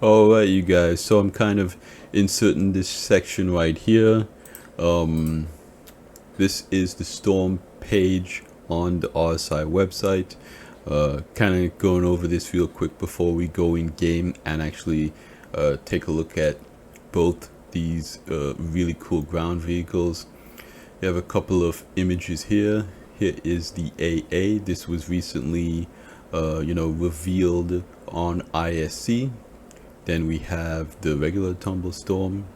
Alright, you guys, so I'm kind of inserting this section right here. Um, this is the storm page on the RSI website. Kind of going over this real quick before we go in game and actually take a look at both these really cool ground vehicles. We have a couple of images here. Here is the AA. This was recently, revealed on ISC. Then we have the regular tumble storm.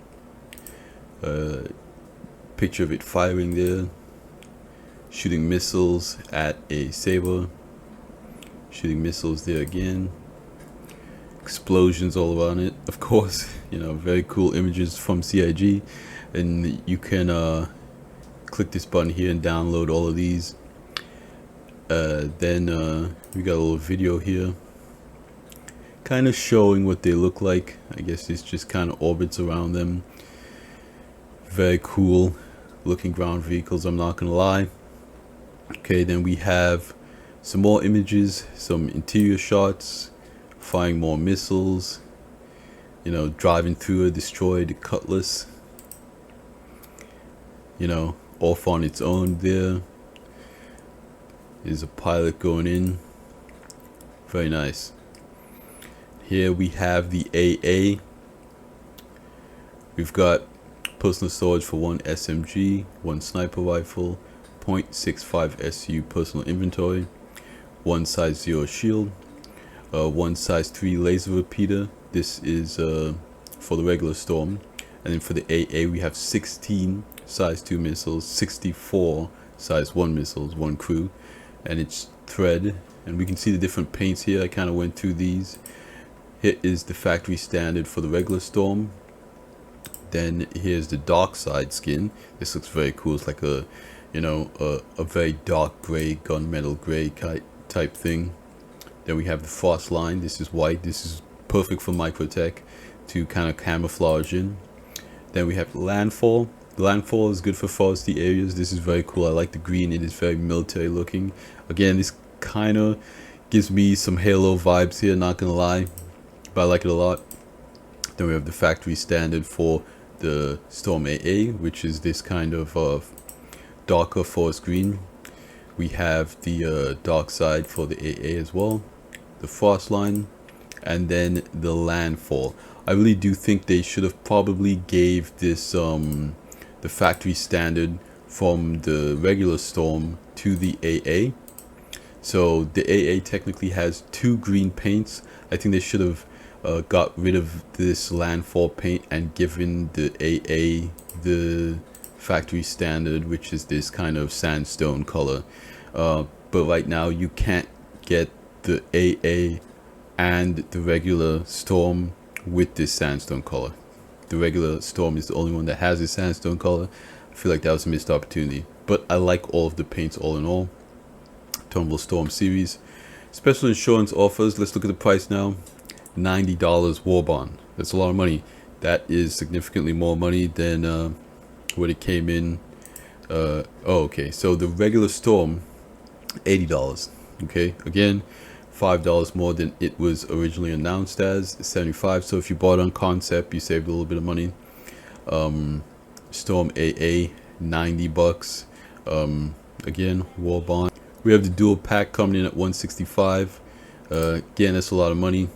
Picture of it firing there. Shooting missiles at a saber. Shooting missiles there again. Explosions all around it. Of course, very cool images from CIG. And you can click this button here and download all of these. Then we got a little video here. Kind of showing what they look like. I guess this just kind of orbits around them. Very cool looking ground vehicles, I'm not gonna lie. Okay, then we have some more images, some interior shots, firing more missiles, driving through a destroyed Cutlass, off on its own. There is a pilot going in. Very nice. Here we have the AA. We've got personal storage for 1 SMG, 1 sniper rifle, 0.65 SU personal inventory, 1 size 0 shield, 1 size 3 laser repeater. This is for the regular storm. And then for the AA we have 16 size 2 missiles, 64 size 1 missiles, 1 crew, and it's thread. And we can see the different paints here. I kind of went through these. Here is the factory standard for the regular storm. Then here's the dark side skin. This looks very cool. It's like a very dark gray, gunmetal gray type thing. Then we have the frost line. This is white. This is perfect for Microtech to kind of camouflage in. Then we have landfall. The landfall is good for foresty areas. This is very cool. I like the green. It is very military looking. Again, this kind of gives me some Halo vibes here, not gonna lie, but I like it a lot. Then we have the factory standard for the Storm AA, which is this kind of darker forest green. We have the dark side for the AA as well, the frost line, and then the landfall. I really do think they should have probably gave this the factory standard from the regular storm to the AA. So the AA technically has 2 green paints. I think they should have got rid of this landfall paint and given the AA the factory standard, which is this kind of sandstone color. But right now you can't get the AA and the regular storm with this sandstone color. The regular storm is the only one that has this sandstone color. I feel like that was a missed opportunity, but I like all of the paints all in all. Tumbril Storm series. Special insurance offers. Let's look at the price now. $90 war bond. That's a lot of money. That is significantly more money than what it came in. Okay, so the regular storm, $80. Okay, again, $5 more than it was originally announced as, 75. So if you bought on concept, you saved a little bit of money. Storm AA, $90. Again, war bond. We have the dual pack coming in at 165. Again, that's a lot of money,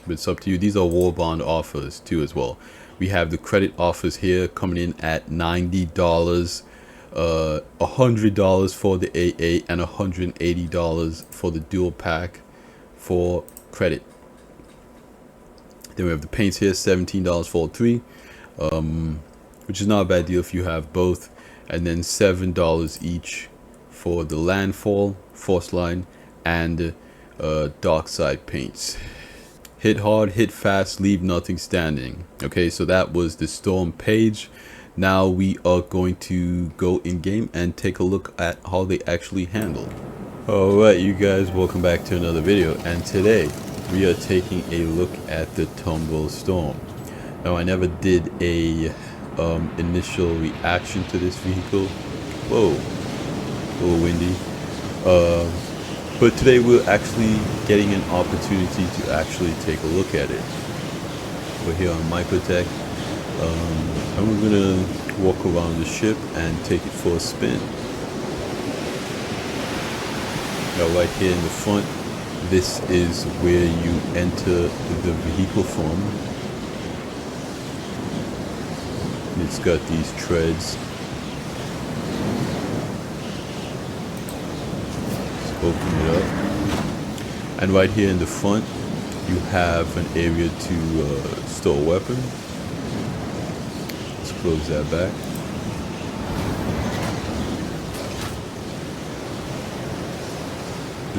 but it's up to you. These are war bond offers too as well. We have the credit offers here coming in at $90, $100 for the AA, and $180 for the dual pack for credit. Then we have the paints here, $17 for all 3, which is not a bad deal if you have both, and then $7 each for the landfall, force line, and dark side paints. Hit hard, hit fast, leave nothing standing. Okay, so that was the storm page. Now we are going to go in game and take a look at how they actually handle. Alright, you guys, welcome back to another video, and today we are taking a look at the Tumbril Storm. Now I never did a initial reaction to this vehicle. Whoa, a little windy. But today we're actually getting an opportunity to actually take a look at it. over here on Microtech. And we're gonna walk around the ship and take it for a spin. Now right here in the front, this is where you enter the vehicle from. It's got these treads. Let's open it up. And right here in the front, you have an area to store a weapon. Let's close that back.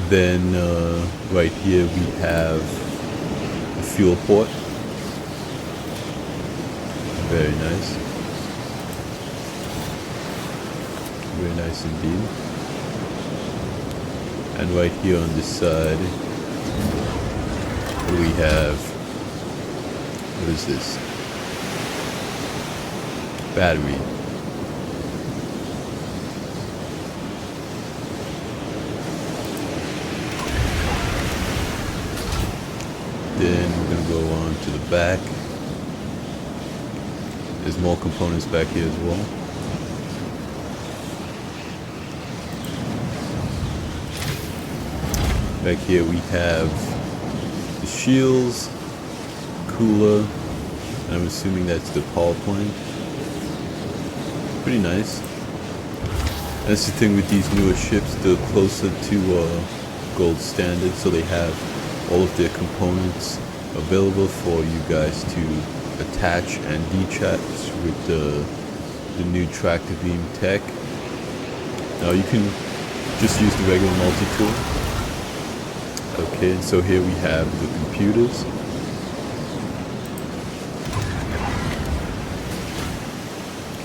Then right here we have the fuel port. Very nice. Very nice indeed. And right here on this side we have, what is this? Battery. Then we're going to go on to the back. There's more components back here as well. Back here we have the shields, cooler, and I'm assuming that's the power plant. Pretty nice. That's the thing with these newer ships, they're closer to gold standard, so they have all of their components available for you guys to attach and detach with the new tractor beam tech. Now you can just use the regular multi-tool. Okay, and so here we have the computers.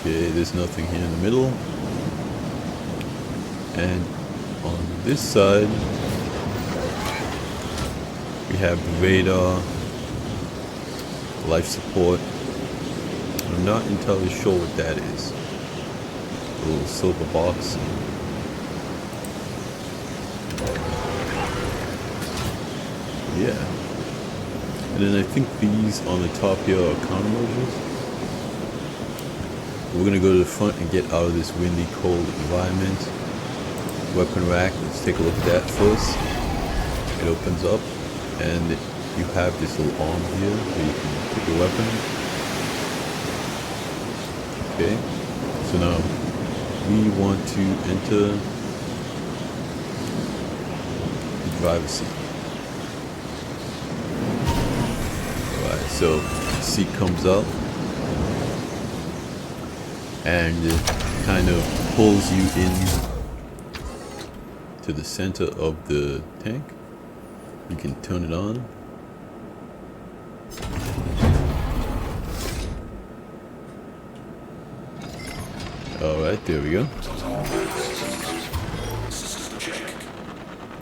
Okay, there's nothing here in the middle. And on this side we have the radar, life support. I'm not entirely sure what that is. A little silver box. Yeah. And then I think these on the top here are countermeasures. We're gonna go to the front and get out of this windy, cold environment. Weapon rack, let's take a look at that first. It opens up and you have this little arm here where you can put your weapon. Okay, so now we want to enter the driver's seat. Alright, so the seat comes up and it kind of pulls you in to the center of the tank. You can turn it on. Alright, there we go.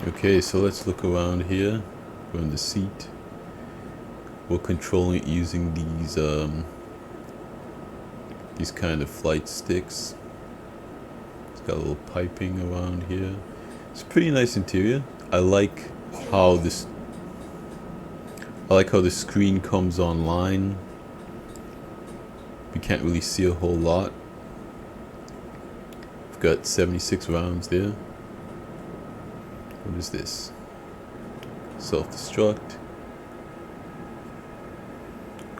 Okay, so let's look around here. Go in the seat. We're controlling it using these kind of flight sticks. It's got a little piping around here. It's a pretty nice interior. I like how the screen comes online. You can't really see a whole lot. We've got 76 rounds there. What is this? Self-destruct.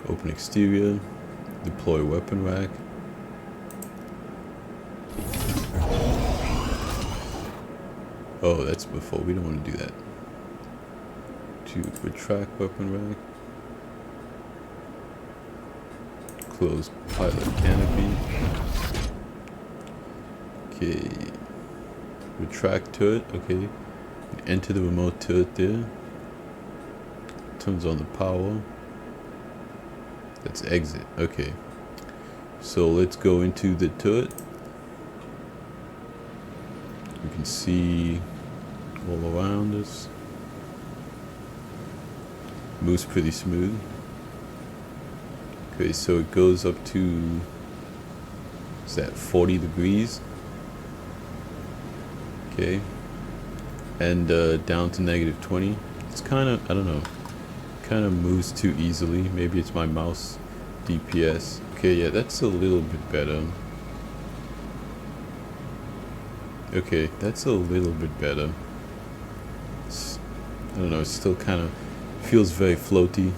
Open exterior. Deploy weapon rack. Oh, that's before. We don't want to do that. To retract weapon rack. Close pilot canopy. Okay. Retract turret. Okay. Enter the remote turret there. Turns on the power. That's exit. Okay. So let's go into the turret. You can see all around us. Moves pretty smooth. Okay, so it goes up to, is that 40 degrees? Okay. And down to -20. It's kind of, I don't know, kind of moves too easily. Maybe it's my mouse DPS. Okay, yeah, that's a little bit better. Okay, that's a little bit better. I don't know, it still kind of feels very floaty.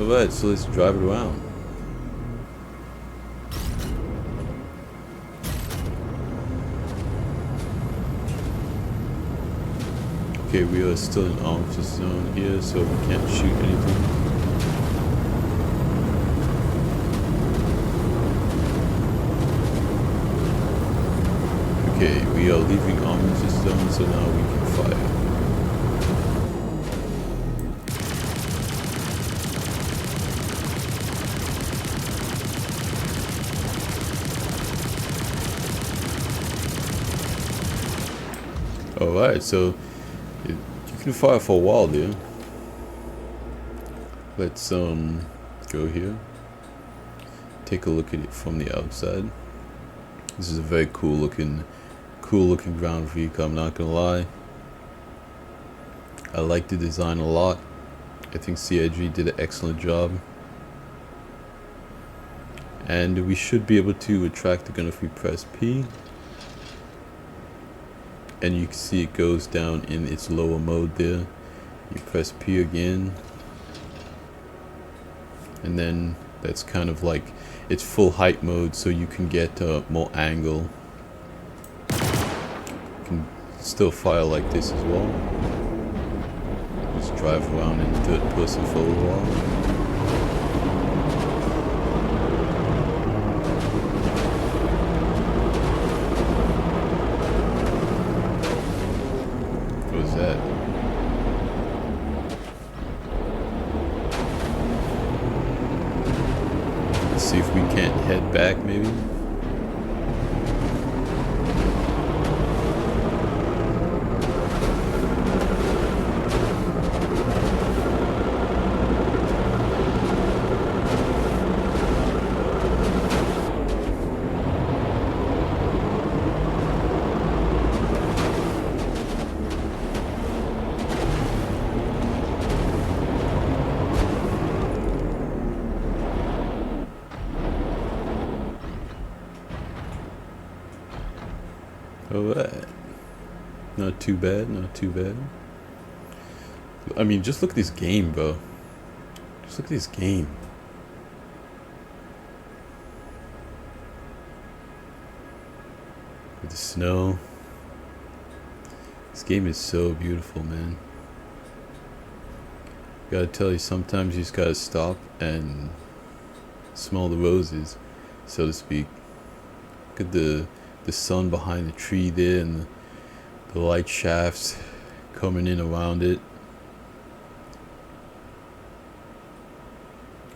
Alright, so let's drive it around. Okay, we are still in arms zone here, so we can't shoot anything. Okay, we are leaving arms zone, so now we can fire. Alright, so you can fire for a while there. Let's go here. Take a look at it from the outside. This is a very cool looking ground vehicle, I'm not gonna lie. I like the design a lot. I think CIG did an excellent job. And we should be able to attract the gun if we press P. And you can see it goes down in its lower mode there. You press P again. And then that's kind of like it's full height mode, so you can get more angle. You can still fire like this as well. Just drive around in third person for a little while. That? Let's see if we can't head back maybe. Alright. Not too bad, not too bad. I mean, just look at this game, bro. Just look at this game. With the snow. This game is so beautiful, man. Gotta tell you, sometimes you just gotta stop and smell the roses, so to speak. Look at the sun behind the tree there, and the light shafts coming in around it.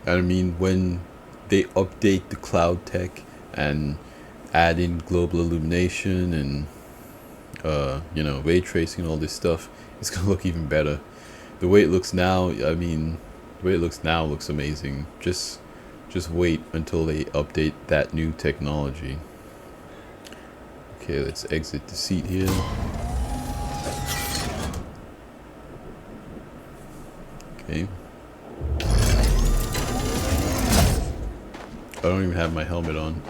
I mean, when they update the cloud tech and add in global illumination and you know, ray tracing and all this stuff, it's gonna look even better. The way it looks now, I mean, the way it looks now looks amazing. Just wait until they update that new technology. Okay, let's exit the seat here. Okay. I don't even have my helmet on.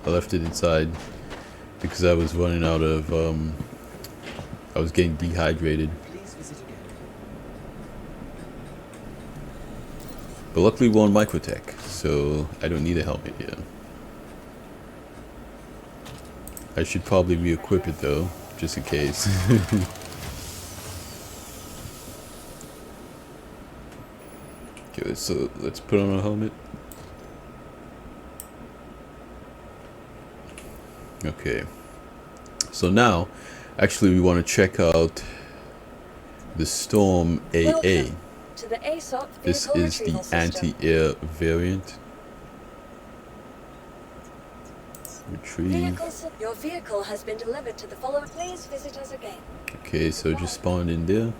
I left it inside because I was running out of, I was getting dehydrated. But luckily we're on Microtech, so I don't need a helmet here. I should probably re-equip it though, just in case. Okay, so let's put on a helmet. Okay, so now actually we want to check out the Storm AA. To the aSOC This is the anti-air variant. Retrieve. Your vehicle has been delivered to the following. Please visit us again. Okay, so just spawn in there.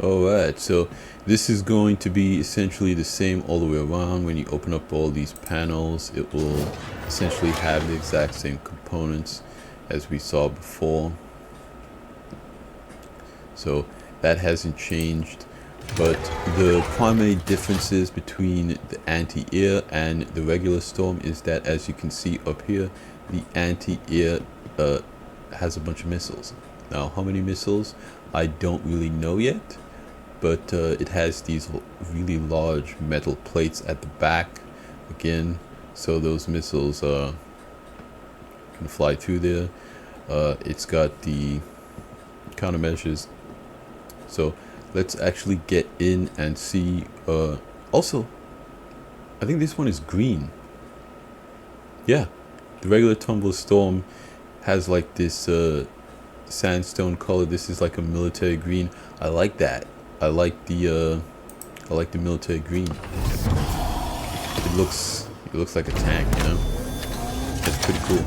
Alright, so this is going to be essentially the same all the way around. When you open up all these panels, it will essentially have the exact same components as we saw before. So that hasn't changed, but the primary differences between the anti-air and the regular storm is that, as you can see up here, the anti-air has a bunch of missiles. Now, how many missiles? I don't really know yet, but it has these really large metal plates at the back again, so those missiles can fly through there. It's got the countermeasures. So let's actually get in and see. Also, I think this one is green. Yeah, the regular Tumbril Storm has like this sandstone color. This is like a military green. I like that. I like the military green. It looks like a tank, you know. That's pretty cool.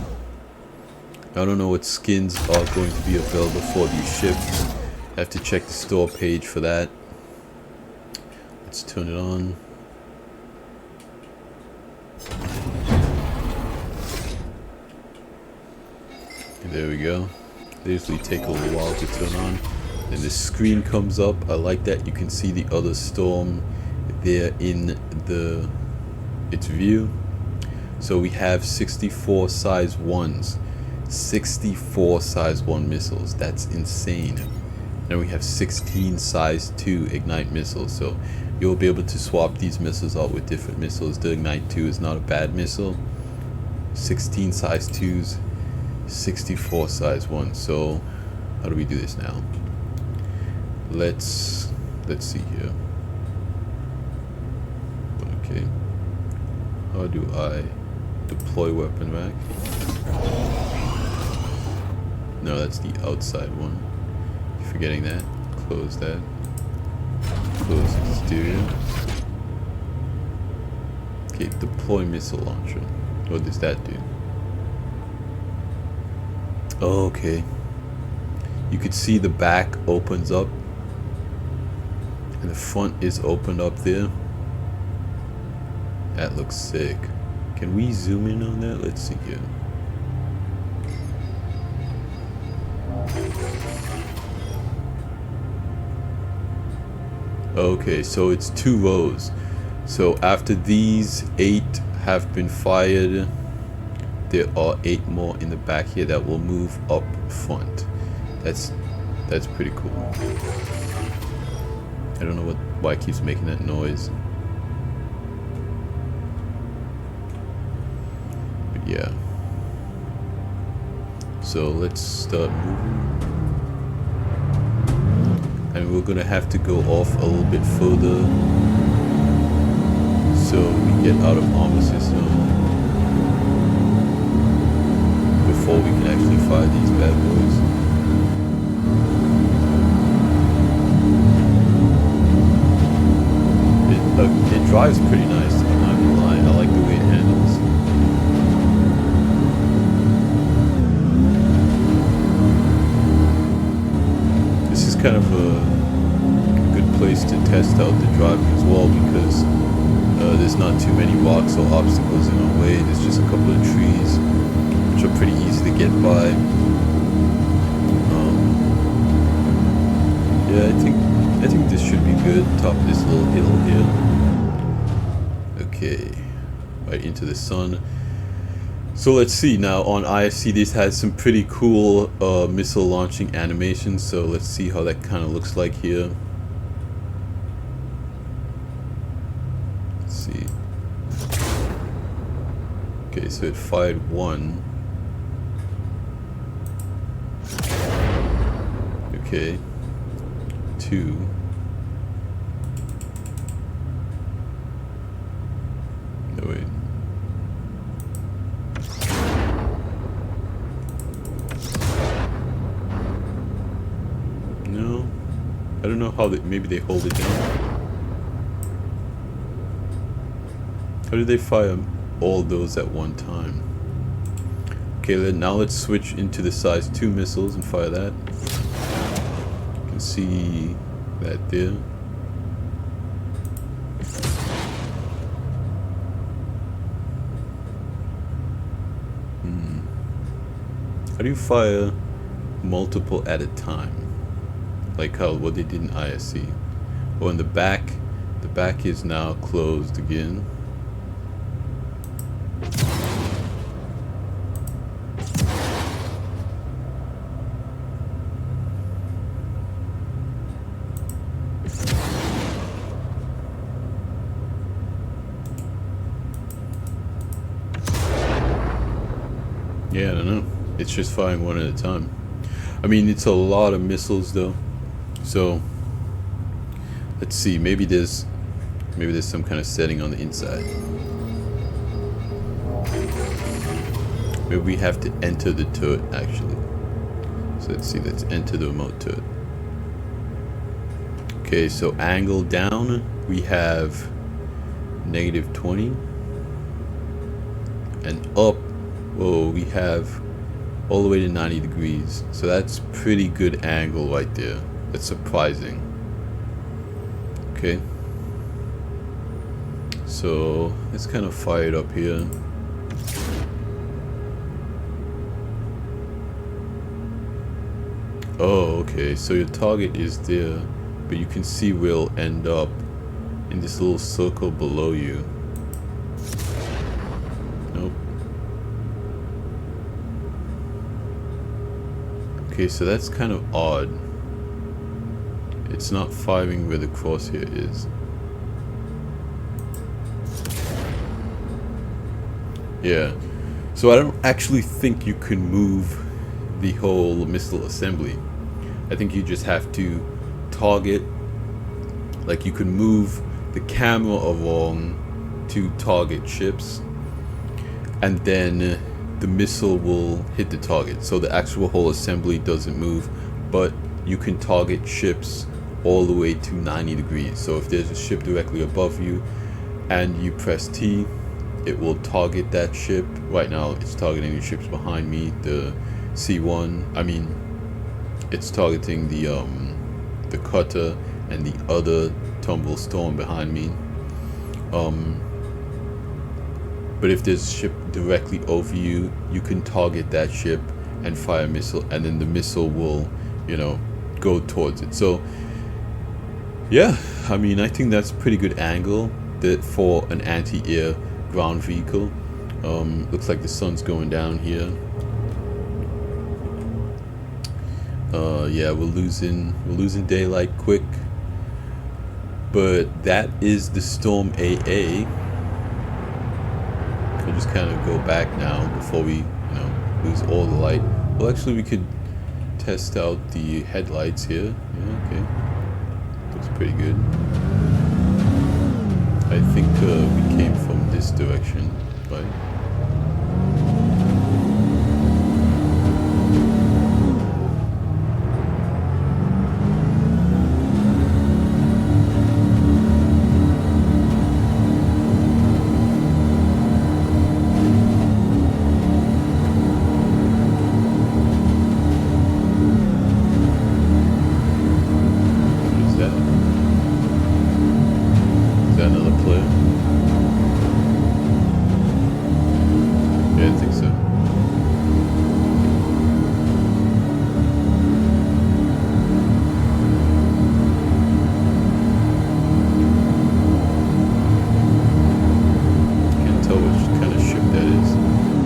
I don't know what skins are going to be available for these ships. I have to check the store page for that. Let's turn it on. And there we go. They usually take a little while to turn on. Then the screen comes up. I like that. You can see the other storm there in its view. So we have 64 size 1s. 64 size 1 missiles. That's insane. And we have 16 size 2 Ignite missiles, so you'll be able to swap these missiles out with different missiles. The Ignite 2 is not a bad missile. 16 size 2s, 64 size 1s. So how do we do this now? Let's see here. Okay, how do I deploy weapon rack? No, that's the outside one. Forgetting that. Close that. Close exterior. Okay, deploy missile launcher. What does that do? Oh, okay. You could see the back opens up and the front is opened up there. That looks sick. Can we zoom in on that? Let's see here. Okay, so it's 2 rows. So after these 8 have been fired, there are 8 more in the back here that will move up front. That's pretty cool. I don't know why it keeps making that noise. But yeah. So let's start moving. And we're gonna have to go off a little bit further so we get out of armor system before we can actually fire these bad boys. It drives pretty nice, I'm not gonna lie. I like the way it handles. This is kind of a good place to test out the driving as well, because there's not too many rocks or obstacles in our way. There's just a couple of trees which are pretty easy to get by. Yeah, I think this should be good. Top of this little hill here. Okay, right into the sun. So let's see, now on IFC this has some pretty cool missile launching animations, so let's see how that kind of looks like here. Let's see. Okay, so it fired 1. Okay. 2. No, wait. No, I don't know how maybe they hold it down. How did they fire all those at one time? Okay, now let's switch into the size 2 missiles and fire that. You can see that there. How do you fire multiple at a time? Like how what they did in ISC. Or in the back is now closed again. Yeah, I don't know. It's just firing one at a time. I mean, it's a lot of missiles though. So let's see. Maybe there's some kind of setting on the inside. Maybe we have to enter the turret actually. So let's see. Let's enter the remote turret. Okay. So angle down, we have -20, and up. Whoa, we have all the way to 90 degrees. So that's pretty good angle right there. That's surprising. Okay. So let's kind of fire it up here. Oh, okay. So your target is there, but you can see we'll end up in this little circle below you. Nope. Okay, so that's kind of odd. It's not firing where the crosshair is. Yeah. So I don't actually think you can move the whole missile assembly. I think you just have to target, like you can move the camera along to target ships, and then the missile will hit the target. So the actual whole assembly doesn't move, but you can target ships all the way to 90 degrees. So if there's a ship directly above you and you press T, it will target that ship. Right now it's targeting the ships behind me, the C1. I mean, it's targeting the cutter and the other Tumbril storm behind me. But if there's a ship directly over you, you can target that ship and fire a missile, and then the missile will, you know, go towards it. So yeah, I mean, I think that's a pretty good angle that for an anti-air ground vehicle. Looks like the sun's going down here. Yeah, we're losing daylight quick. But that is the Storm AA. I'll just kind of go back now before we, lose all the light. Well, actually, we could test out the headlights here. Yeah, okay. Looks pretty good. I think we came from this direction, right?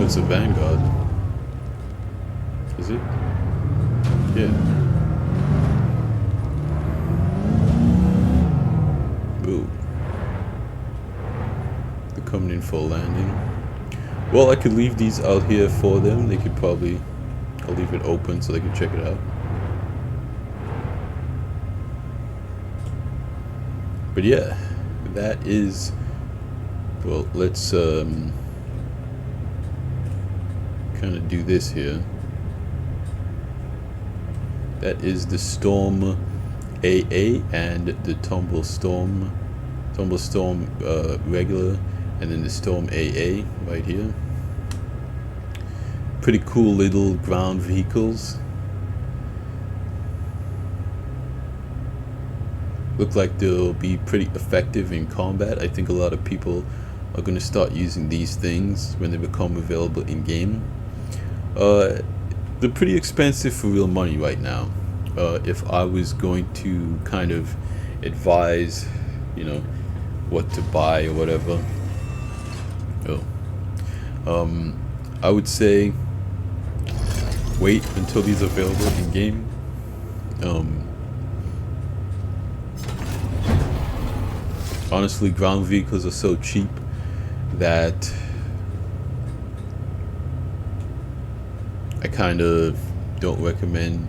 It's a Vanguard. Is it? Yeah. Ooh. They're coming in for a landing. Well, I could leave these out here for them. They could probably... I'll leave it open so they can check it out. But yeah, that is... Well, let's... kind of do this here. That is the Storm AA and the Tumbril Storm regular, and then the Storm AA right here. Pretty cool little ground vehicles. look like they'll be pretty effective in combat. I think a lot of people are going to start using these things when they become available in game. They're pretty expensive for real money right now. If I was going to kind of advise, what to buy or whatever, I would say wait until these are available in game. Honestly, ground vehicles are so cheap that I kind of don't recommend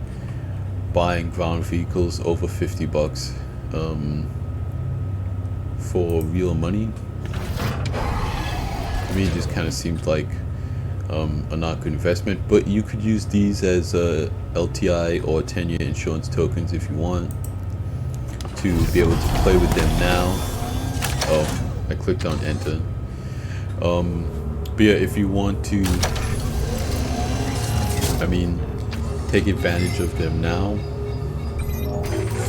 buying ground vehicles over 50 bucks for real money. To me, it just kind of seemed like a not good investment, but you could use these as LTI or 10-year insurance tokens if you want to be able to play with them now. Oh, I clicked on enter. But yeah, if you want to, take advantage of them now,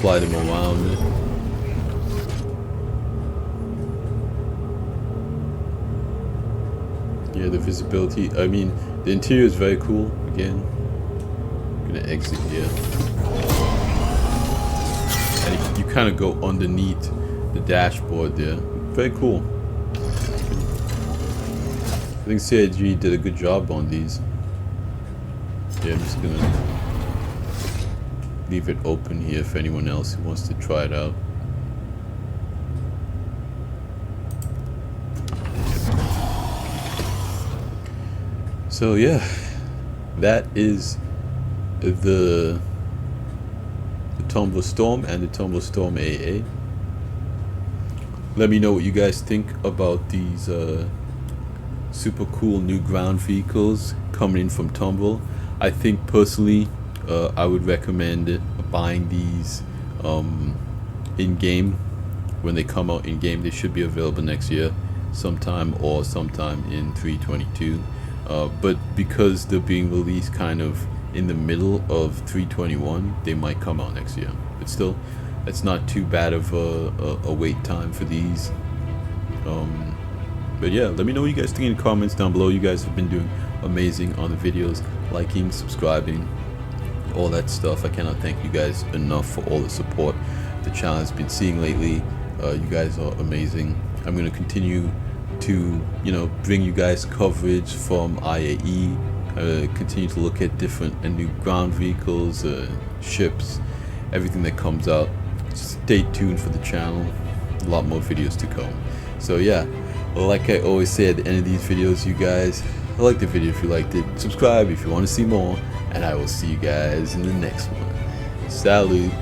fly them around. Yeah, the visibility, the interior is very cool. Again, I'm gonna exit here. And you kind of go underneath the dashboard there. Very cool. I think CIG did a good job on these. Yeah, I'm just gonna leave it open here if anyone else wants to try it out. So yeah, that is the Tumbril Storm and the Tumbril Storm AA. Let me know what you guys think about these super cool new ground vehicles coming in from Tumbril. I think personally, I would recommend buying these in game. When they come out in game, they should be available next year sometime in 322. But because they're being released kind of in the middle of 321, they might come out next year. But still, it's not too bad of a wait time for these. But yeah, let me know what you guys think in the comments down below. You guys have been doing amazing on the videos, liking, subscribing, all that stuff. I cannot thank you guys enough for all the support the channel has been seeing lately. You guys are amazing. I'm going to continue to bring you guys coverage from IAE, continue to look at different and new ground vehicles, ships, everything that comes out. Stay tuned for the channel, a lot more videos to come. So yeah, like I always say at the end of these videos, you guys, like the video if you liked it, subscribe if you want to see more, and I will see you guys in the next one. Salute.